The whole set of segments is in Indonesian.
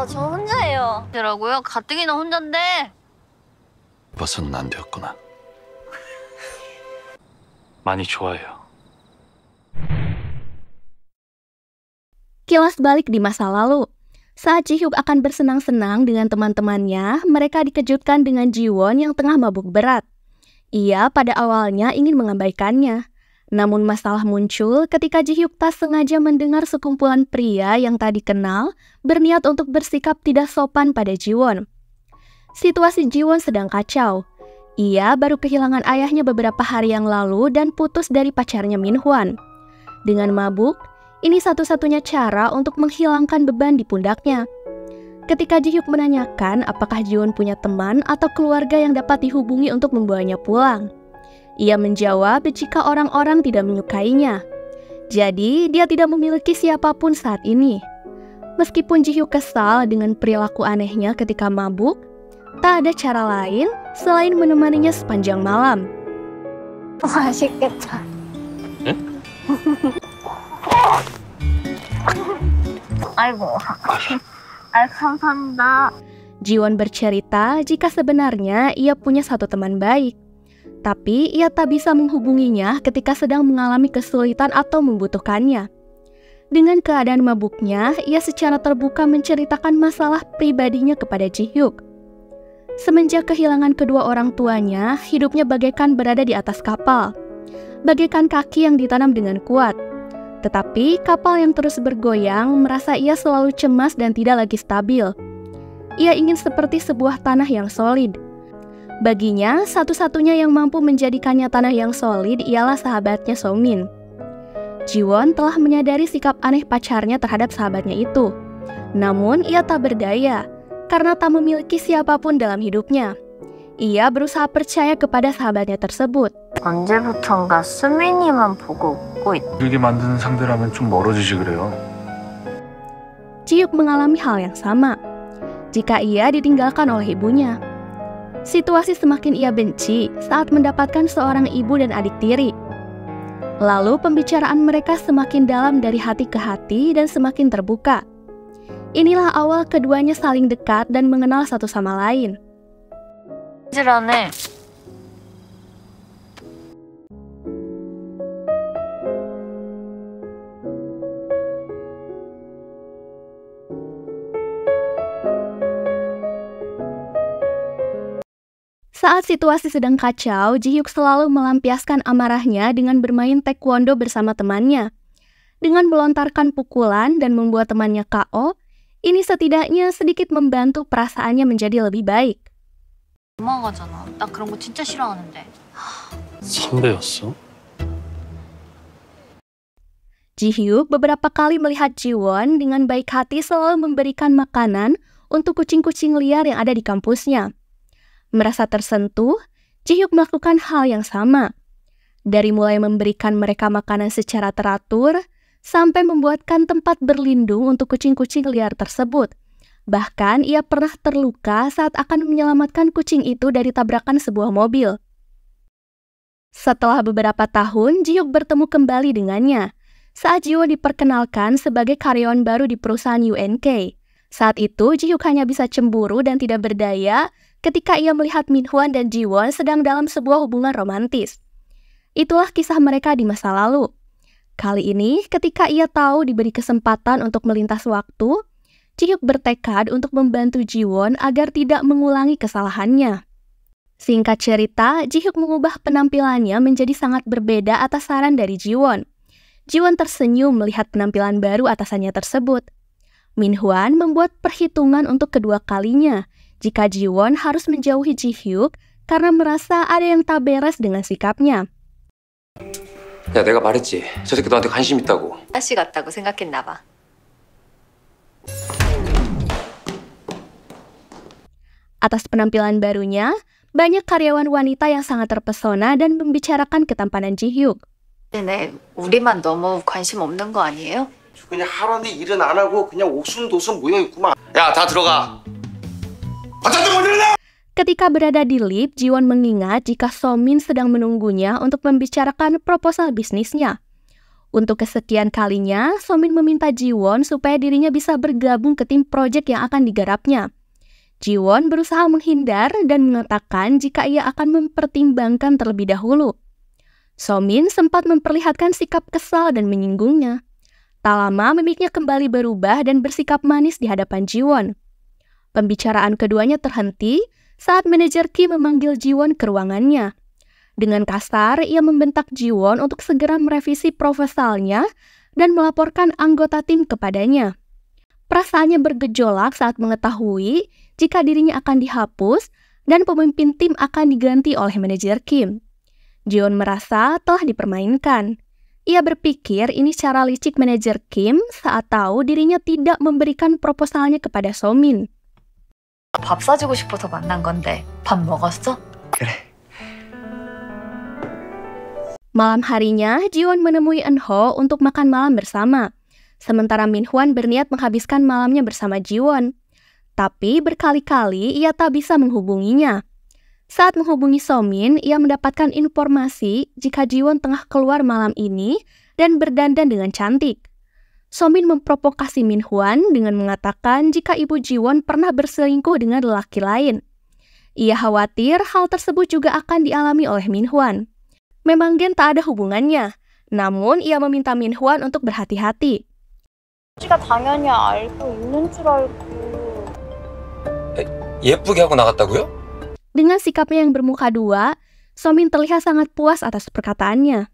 저 혼자예요. 라고요? 가뜩이나 혼잔데. 봐서는 안 되었구나. 많이 좋아해요. Kilas balik di masa lalu. Saat Ji-hyuk akan bersenang-senang dengan teman-temannya, mereka dikejutkan dengan Ji-won yang tengah mabuk berat. Ia pada awalnya ingin mengabaikannya. Namun masalah muncul ketika Ji-hyuk tak sengaja mendengar sekumpulan pria yang tadi kenal berniat untuk bersikap tidak sopan pada Ji-won. Situasi Ji-won sedang kacau. Ia baru kehilangan ayahnya beberapa hari yang lalu dan putus dari pacarnya Min-hwan. Dengan mabuk, ini satu-satunya cara untuk menghilangkan beban di pundaknya. Ketika Ji-hyuk menanyakan apakah Ji-won punya teman atau keluarga yang dapat dihubungi untuk membawanya pulang, ia menjawab jika orang-orang tidak menyukainya. Jadi, dia tidak memiliki siapapun saat ini. Meskipun Ji-hyuk kesal dengan perilaku anehnya ketika mabuk, tak ada cara lain selain menemaninya sepanjang malam. 맛있겠다. 아이고. 감사합니다. Ji-won bercerita jika sebenarnya ia punya satu teman baik. Tapi ia tak bisa menghubunginya ketika sedang mengalami kesulitan atau membutuhkannya. Dengan keadaan mabuknya, ia secara terbuka menceritakan masalah pribadinya kepada Ji-hyuk. Semenjak kehilangan kedua orang tuanya, hidupnya bagaikan berada di atas kapal. Bagaikan kaki yang ditanam dengan kuat. Tetapi kapal yang terus bergoyang merasa ia selalu cemas dan tidak lagi stabil. Ia ingin seperti sebuah tanah yang solid. Baginya, satu-satunya yang mampu menjadikannya tanah yang solid ialah sahabatnya So-min. Ji-won telah menyadari sikap aneh pacarnya terhadap sahabatnya itu. Namun, ia tak berdaya, karena tak memiliki siapapun dalam hidupnya. Ia berusaha percaya kepada sahabatnya tersebut. 언제부턴가 수민이만 보고 웃고 있다. 길게 만드는 상대라면 좀 멀어지지 그래요. Ji-hyuk mengalami hal yang sama. Jika ia ditinggalkan oleh ibunya, situasi semakin ia benci saat mendapatkan seorang ibu dan adik tiri. Lalu pembicaraan mereka semakin dalam dari hati ke hati dan semakin terbuka. Inilah awal keduanya saling dekat dan mengenal satu sama lain. 안에 Saat situasi sedang kacau, Ji-hyuk selalu melampiaskan amarahnya dengan bermain taekwondo bersama temannya. Dengan melontarkan pukulan dan membuat temannya KO, ini setidaknya sedikit membantu perasaannya menjadi lebih baik. 도망가잖아. 나 그런 거 진짜 싫어하는데. 선배였어? Ji-hyuk beberapa kali melihat Ji-won dengan baik hati selalu memberikan makanan untuk kucing-kucing liar yang ada di kampusnya. Merasa tersentuh, Ji-hyuk melakukan hal yang sama. Dari mulai memberikan mereka makanan secara teratur, sampai membuatkan tempat berlindung untuk kucing-kucing liar tersebut. Bahkan ia pernah terluka saat akan menyelamatkan kucing itu dari tabrakan sebuah mobil. Setelah beberapa tahun, Ji-hyuk bertemu kembali dengannya. Saat Ji-won diperkenalkan sebagai karyawan baru di perusahaan UNK. Saat itu, Ji-hyuk hanya bisa cemburu dan tidak berdaya ketika ia melihat Min-hwan dan Ji-won sedang dalam sebuah hubungan romantis. Itulah kisah mereka di masa lalu. Kali ini, ketika ia tahu diberi kesempatan untuk melintas waktu, Ji-hyuk bertekad untuk membantu Ji-won agar tidak mengulangi kesalahannya. Singkat cerita, Ji-hyuk mengubah penampilannya menjadi sangat berbeda atas saran dari Ji-won. Ji-won tersenyum melihat penampilan baru atasannya tersebut. Min-hwan membuat perhitungan untuk kedua kalinya jika Ji-won harus menjauhi Ji-hyuk karena merasa ada yang tak beres dengan sikapnya. 야, 내가 말했지. 저 새끼 너한테 관심 있다고. 아씨 같다고 생각했나 봐. Atas penampilan barunya, banyak karyawan wanita yang sangat terpesona dan membicarakan ketampanan Ji-hyuk. 근데 우리만 너무 관심 없는 거 아니에요? 그냥 하라는 일은 안 하고 그냥 오순도순 모여있구만. 야, 다 들어가. 바깥에 문 열라! Ketika berada di lift, Ji-won mengingat jika So-min sedang menunggunya untuk membicarakan proposal bisnisnya. Untuk kesekian kalinya, Somin meminta Jiwon supaya dirinya bisa bergabung ke tim proyek yang akan digarapnya. Jiwon berusaha menghindar dan mengatakan jika ia akan mempertimbangkan terlebih dahulu. Somin sempat memperlihatkan sikap kesal dan menyinggungnya. Tak lama mimiknya kembali berubah dan bersikap manis di hadapan Jiwon. Pembicaraan keduanya terhenti saat manajer Kim memanggil Jiwon ke ruangannya. Dengan kasar, ia membentak Jiwon untuk segera merevisi proposalnya dan melaporkan anggota tim kepadanya. Perasaannya bergejolak saat mengetahui jika dirinya akan dihapus dan pemimpin tim akan diganti oleh manajer Kim. Jiwon merasa telah dipermainkan. Ia berpikir ini cara licik manajer Kim saat tahu dirinya tidak memberikan proposalnya kepada Somin. 밥 사주고 싶어서 만난 건데 밥 먹었어? Malam harinya, Jiwon menemui Eunho untuk makan malam bersama. Sementara Minhwan berniat menghabiskan malamnya bersama Jiwon. Tapi berkali-kali ia tak bisa menghubunginya. Saat menghubungi Somin, ia mendapatkan informasi jika Jiwon tengah keluar malam ini dan berdandan dengan cantik. Somin memprovokasi Minhwan dengan mengatakan jika ibu Jiwon pernah berselingkuh dengan lelaki lain. Ia khawatir hal tersebut juga akan dialami oleh Minhwan. Memang Gen tak ada hubungannya, namun ia meminta Minhwan untuk berhati-hati. 씨가 당연히 알고 있는 줄 알고. 예쁘게 하고 나갔다고요? Dengan sikapnya yang bermuka dua, Somin terlihat sangat puas atas perkataannya.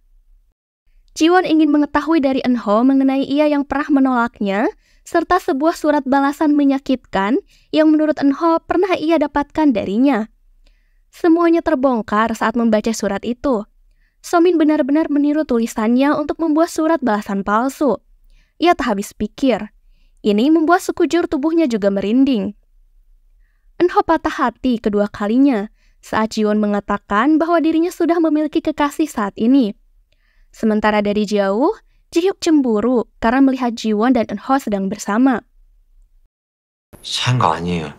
Jiwon ingin mengetahui dari Eunho mengenai ia yang pernah menolaknya, serta sebuah surat balasan menyakitkan yang menurut Eunho pernah ia dapatkan darinya. Semuanya terbongkar saat membaca surat itu. Somin benar-benar meniru tulisannya untuk membuat surat balasan palsu. Ia tak habis pikir. Ini membuat sekujur tubuhnya juga merinding. Eunho patah hati kedua kalinya saat Jiwon mengatakan bahwa dirinya sudah memiliki kekasih saat ini. Sementara dari jauh, Jihyuk cemburu karena melihat Jiwon dan Eunho sedang bersama. 사인 거 아니에요.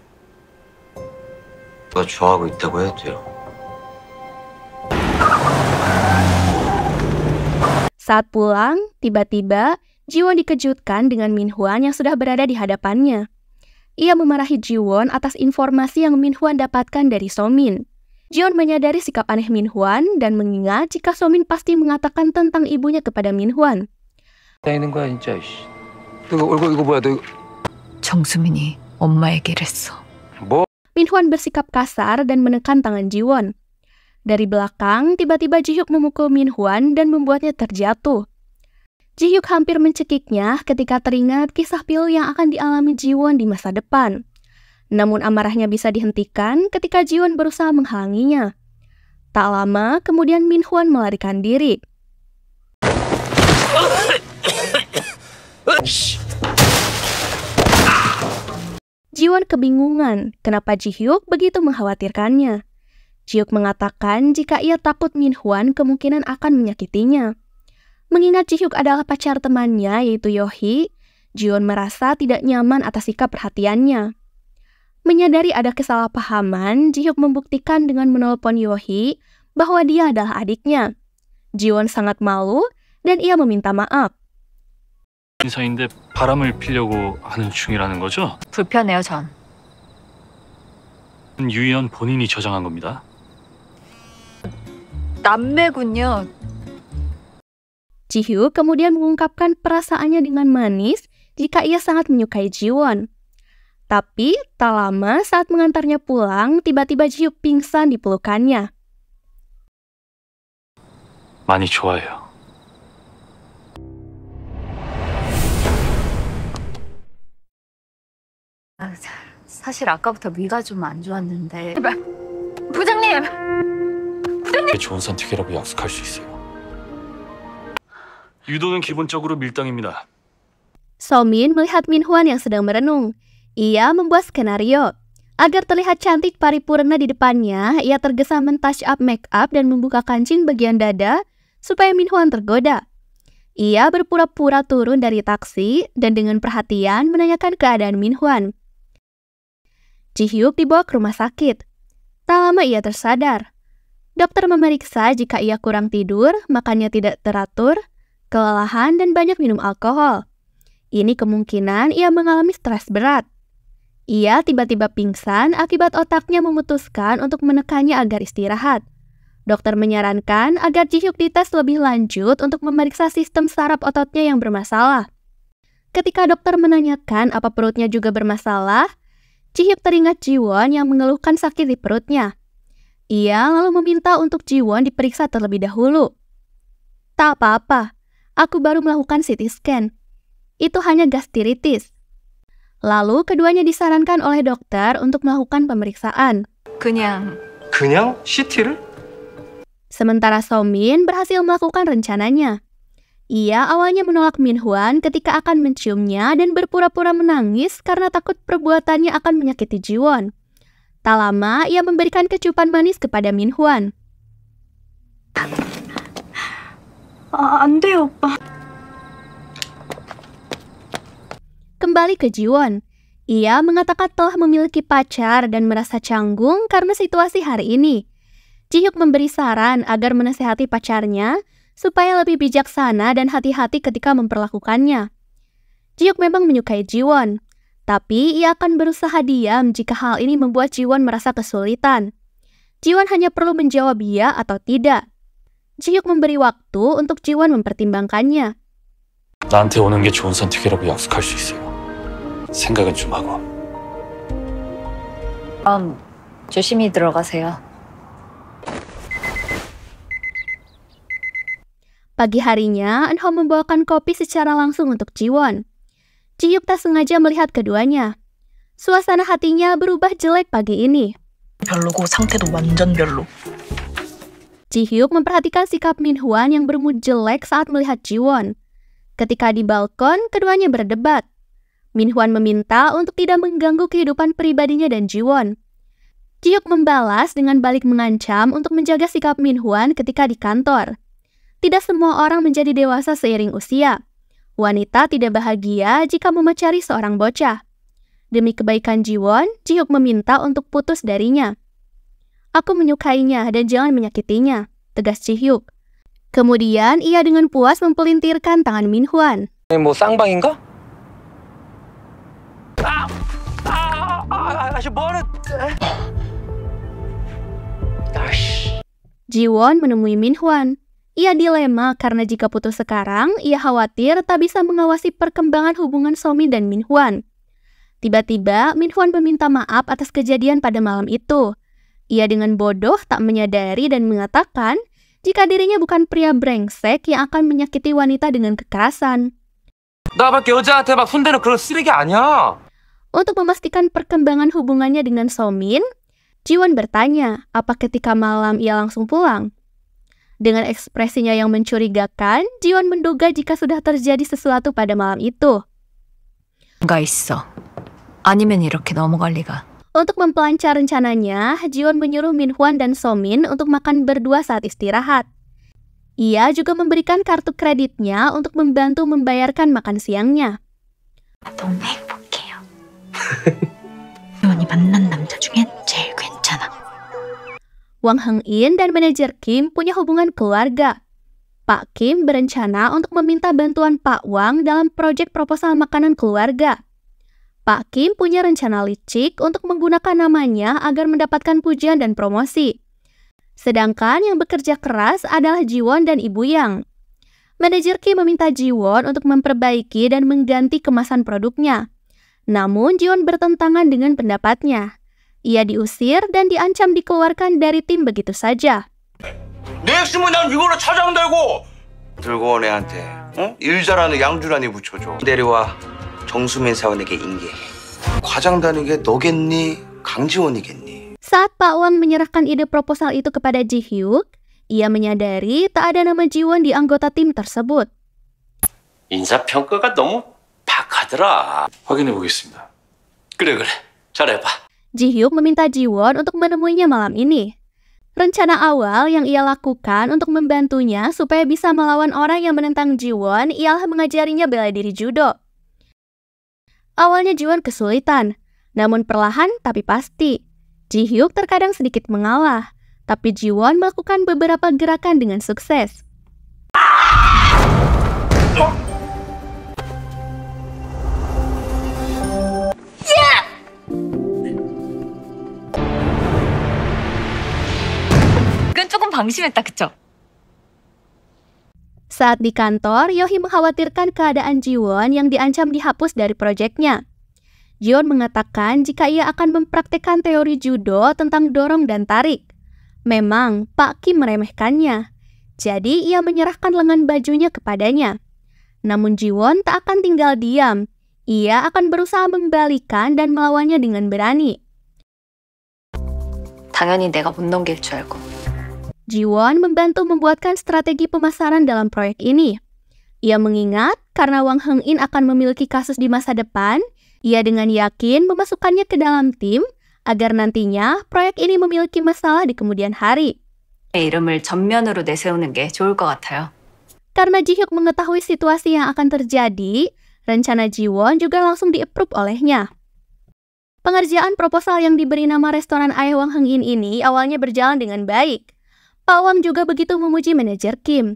누가 좋아하고 있다고 해도 돼요. Saat pulang, tiba-tiba Jiwon dikejutkan dengan Minhwan yang sudah berada di hadapannya. Ia memarahi Jiwon atas informasi yang Minhwan dapatkan dari Somin. Jiwon menyadari sikap aneh Minhwan dan mengingat jika Somin pasti mengatakan tentang ibunya kepada Minhwan. 있는 거야 진짜. 이거 뭐야 너 이거. 정수민이 엄마 얘기를 했어. 뭐? Minhwan bersikap kasar dan menekan tangan Jiwon. Dari belakang, tiba-tiba Jihyuk memukul Minhwan dan membuatnya terjatuh. Jihyuk hampir mencekiknya ketika teringat kisah pilu yang akan dialami Jiwon di masa depan. Namun amarahnya bisa dihentikan ketika Jiwon berusaha menghalanginya. Tak lama, kemudian Minhwan melarikan diri. Jiwon kebingungan kenapa Jihyuk begitu mengkhawatirkannya. Jihyuk mengatakan jika ia takut Minhwan kemungkinan akan menyakitinya. Mengingat Jihyuk adalah pacar temannya yaitu Yohee, Jiwon merasa tidak nyaman atas sikap perhatiannya. Menyadari ada kesalahpahaman, Jihyuk membuktikan dengan menelpon Yohee bahwa dia adalah adiknya. Jiwon sangat malu dan ia meminta maaf. 인사인데 바람을 피려고 하는 중이라는 거죠? 불편해요, 전. 유희연 본인이 저장한 겁니다. 남매군요. Jihyuk kemudian mengungkapkan perasaannya dengan manis jika ia sangat menyukai Jiwon. Tapi tak lama saat mengantarnya pulang, tiba-tiba Jihyuk pingsan di pelukannya. 많이 좋아해요. 사실 아까부터 위가 좀 안 좋았는데. 부장님! 좋은 선택이라고 약속할 수 있어요. 유도는 기본적으로 밀당입니다. Somin melihat Minhwan yang sedang merenung. Ia membuat skenario. Agar terlihat cantik paripurna di depannya, ia tergesa men-touch up make up dan membuka kancing bagian dada supaya Minhwan tergoda. Ia berpura-pura turun dari taksi dan dengan perhatian menanyakan keadaan Minhwan. Jihyuk dibawa ke rumah sakit. Tak lama ia tersadar. Dokter memeriksa jika ia kurang tidur, makannya tidak teratur, kelelahan, dan banyak minum alkohol. Ini kemungkinan ia mengalami stres berat. Ia tiba-tiba pingsan akibat otaknya memutuskan untuk menekannya agar istirahat. Dokter menyarankan agar Ji-hyuk dites lebih lanjut untuk memeriksa sistem saraf ototnya yang bermasalah. Ketika dokter menanyakan apa perutnya juga bermasalah, Ji-hyuk teringat Ji-won yang mengeluhkan sakit di perutnya. Ia lalu meminta untuk Ji-won diperiksa terlebih dahulu. Tak apa-apa, aku baru melakukan CT scan. Itu hanya gastritis. Lalu keduanya disarankan oleh dokter untuk melakukan pemeriksaan. 그냥 CT를? Sementara So-min berhasil melakukan rencananya. Ia awalnya menolak Min-hwan ketika akan menciumnya dan berpura-pura menangis karena takut perbuatannya akan menyakiti Ji-won. Tak lama, ia memberikan kecupan manis kepada Min-hwan. 안 돼요, 오빠. Kembali ke Ji-won. Ia mengatakan telah memiliki pacar dan merasa canggung karena situasi hari ini. Ji-hyuk memberi saran agar menasihati pacarnya supaya lebih bijaksana dan hati-hati ketika memperlakukannya. Ji-hyuk memang menyukai Ji-won, tapi ia akan berusaha diam jika hal ini membuat Ji-won merasa kesulitan. Ji-won hanya perlu menjawab ya atau tidak. Ji-hyuk memberi waktu untuk Ji-won mempertimbangkannya. 나한테 오는 게 좋은 선택이라고 약속할 수 있어요. 생각은 좀 하고. 그럼 조심히 들어가세요. Pagi harinya, Eun-ho membawakan kopi secara langsung untuk Ji-won. Ji-hyuk tak sengaja melihat keduanya. Suasana hatinya berubah jelek pagi ini. 별로고 상태도 완전 별로. Ji-hyuk memperhatikan sikap Min-hwan yang bermood jelek saat melihat Ji-won. Ketika di balkon, keduanya berdebat. Min-hwan meminta untuk tidak mengganggu kehidupan pribadinya dan Ji-won. Ji-hyuk membalas dengan balik mengancam untuk menjaga sikap Min-hwan ketika di kantor. Tidak semua orang menjadi dewasa seiring usia. Wanita tidak bahagia jika memacari seorang bocah. Demi kebaikan Ji-won, Ji-hyuk meminta untuk putus darinya. Aku menyukainya dan jangan menyakitinya, tegas Ji-hyuk. Kemudian ia dengan puas mempelintirkan tangan Min-hwan. 뭐 쌍방인가? Ji-won menemui Min-hwan. Ia dilema karena jika putus sekarang, ia khawatir tak bisa mengawasi perkembangan hubungan So-min dan Min-hwan. Tiba-tiba, Min-hwan meminta maaf atas kejadian pada malam itu. Ia dengan bodoh tak menyadari dan mengatakan jika dirinya bukan pria brengsek yang akan menyakiti wanita dengan kekerasan. 나밖에 여자한테 막 손대는 그런 쓰레기 아니야. Untuk memastikan perkembangan hubungannya dengan So-min, Ji-won bertanya apa ketika malam ia langsung pulang. Dengan ekspresinya yang mencurigakan, Ji-won menduga jika sudah terjadi sesuatu pada malam itu. 뭔가 있어. 아니면 이렇게 넘어갈 리가. Untuk mempelancar rencananya, Ji-won menyuruh Min-hwan dan So-min untuk makan berdua saat istirahat. Ia juga memberikan kartu kreditnya untuk membantu membayarkan makan siangnya. 너무 행복해요. 지원이 만난 남자 중엔 제일 괜찮아. Wang Heng-in dan manajer Kim punya hubungan keluarga. Pak Kim berencana untuk meminta bantuan Pak Wang dalam proyek proposal makanan keluarga. Pak Kim punya rencana licik untuk menggunakan namanya agar mendapatkan pujian dan promosi. Sedangkan yang bekerja keras adalah Ji-won dan Ibu Yang. Manajer Kim meminta Ji-won untuk memperbaiki dan mengganti kemasan produknya. Namun Ji-won bertentangan dengan pendapatnya. Ia diusir dan diancam dikeluarkan dari tim begitu saja. 내 핵심은 난 이걸로 찾아온다고. 들고 온 애한테 일 잘하는 양주란이 붙여줘. 내려와 정수민 사원에게 인계해. 과장다는 게 너겠니? 강지원이겠니? Saat Pak Wang menyerahkan ide proposal itu kepada Ji-hyuk, ia menyadari tak ada nama Ji-won di anggota tim tersebut. 인사평가가 너무 박하더라. 확인해 보겠습니다. 그래 잘해봐. Ji-hyuk meminta Ji-won untuk menemuinya malam ini. Rencana awal yang ia lakukan untuk membantunya supaya bisa melawan orang yang menentang Ji-won ialah mengajarinya bela diri judo. Awalnya Ji-won kesulitan, namun perlahan tapi pasti. Ji-hyuk terkadang sedikit mengalah, tapi Ji-won melakukan beberapa gerakan dengan sukses. 이건 조금 방심했다, 그쵸? Saat di kantor, Yohee mengkhawatirkan keadaan Jiwon yang diancam dihapus dari proyeknya. Jiwon mengatakan jika ia akan mempraktekkan teori judo tentang dorong dan tarik. Memang, Pak Kim meremehkannya. Jadi, ia menyerahkan lengan bajunya kepadanya. Namun Jiwon tak akan tinggal diam. Ia akan berusaha membalikan dan melawannya dengan berani. 당연히 내가 못 넘길 줄 알고. Jiwon membantu membuatkan strategi pemasaran dalam proyek ini. Ia mengingat karena Wang Heng-in akan memiliki kasus di masa depan, ia dengan yakin memasukkannya ke dalam tim agar nantinya proyek ini memiliki masalah di kemudian hari. 내 이름을 전면으로 내세우는 게 좋을 것 같아요. Karena Ji-hyuk mengetahui situasi yang akan terjadi, rencana Jiwon juga langsung di-approve olehnya. Pengerjaan proposal yang diberi nama restoran ayah Wang Heng-in ini awalnya berjalan dengan baik. Pak Wang juga begitu memuji manajer Kim.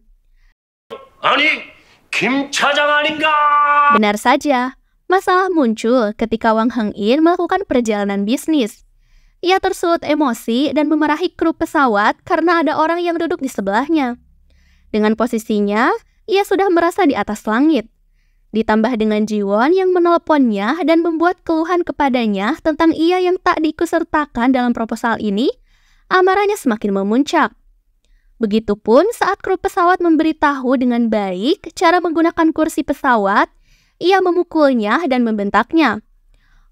아니, 김 차장 아닌가? Benar saja, masalah muncul ketika Wang Heng-in melakukan perjalanan bisnis. Ia tersulut emosi dan memarahi kru pesawat karena ada orang yang duduk di sebelahnya. Dengan posisinya, ia sudah merasa di atas langit. Ditambah dengan Jiwon yang menelponnya dan membuat keluhan kepadanya tentang ia yang tak diikutsertakan dalam proposal ini, amarahnya semakin memuncak. Begitupun saat kru pesawat memberitahu dengan baik cara menggunakan kursi pesawat, ia memukulnya dan membentaknya.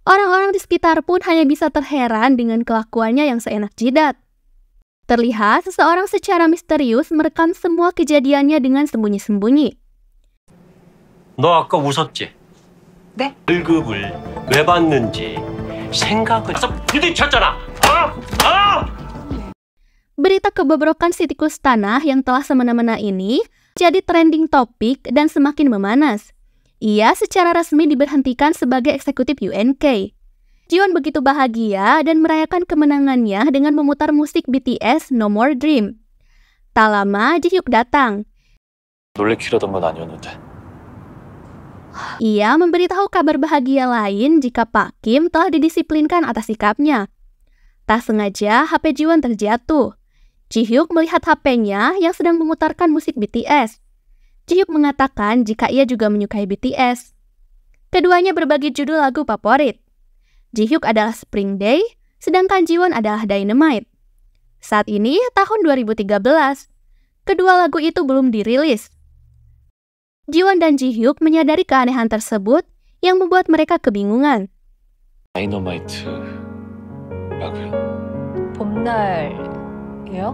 Orang-orang di sekitar pun hanya bisa terheran dengan kelakuannya yang seenak jidat. Terlihat seseorang secara misterius merekam semua kejadiannya dengan sembunyi-sembunyi. 너 아까 웃었지? 네? 월급을 왜 받는지 생각을 해서 부딪혔잖아. Berita kebobrokan si tikus tanah yang telah semena-mena ini jadi trending topik dan semakin memanas. Ia secara resmi diberhentikan sebagai eksekutif UNK. Jiwon begitu bahagia dan merayakan kemenangannya dengan memutar musik BTS No More Dream. Tak lama Ji-hyuk datang. 놀래키려던 건 아니었는데. Ia memberitahu kabar bahagia lain jika Pak Kim telah didisiplinkan atas sikapnya. Tak sengaja HP Jiwon terjatuh. Ji-hyuk melihat HP-nya yang sedang memutarkan musik BTS. Ji-hyuk mengatakan jika ia juga menyukai BTS. Keduanya berbagi judul lagu favorit. Ji-hyuk adalah Spring Day, sedangkan Jiwon adalah Dynamite. Saat ini tahun 2013. Kedua lagu itu belum dirilis. Jiwon dan Ji-hyuk menyadari keanehan tersebut yang membuat mereka kebingungan. 다이너마이트라고요? 봄날이요?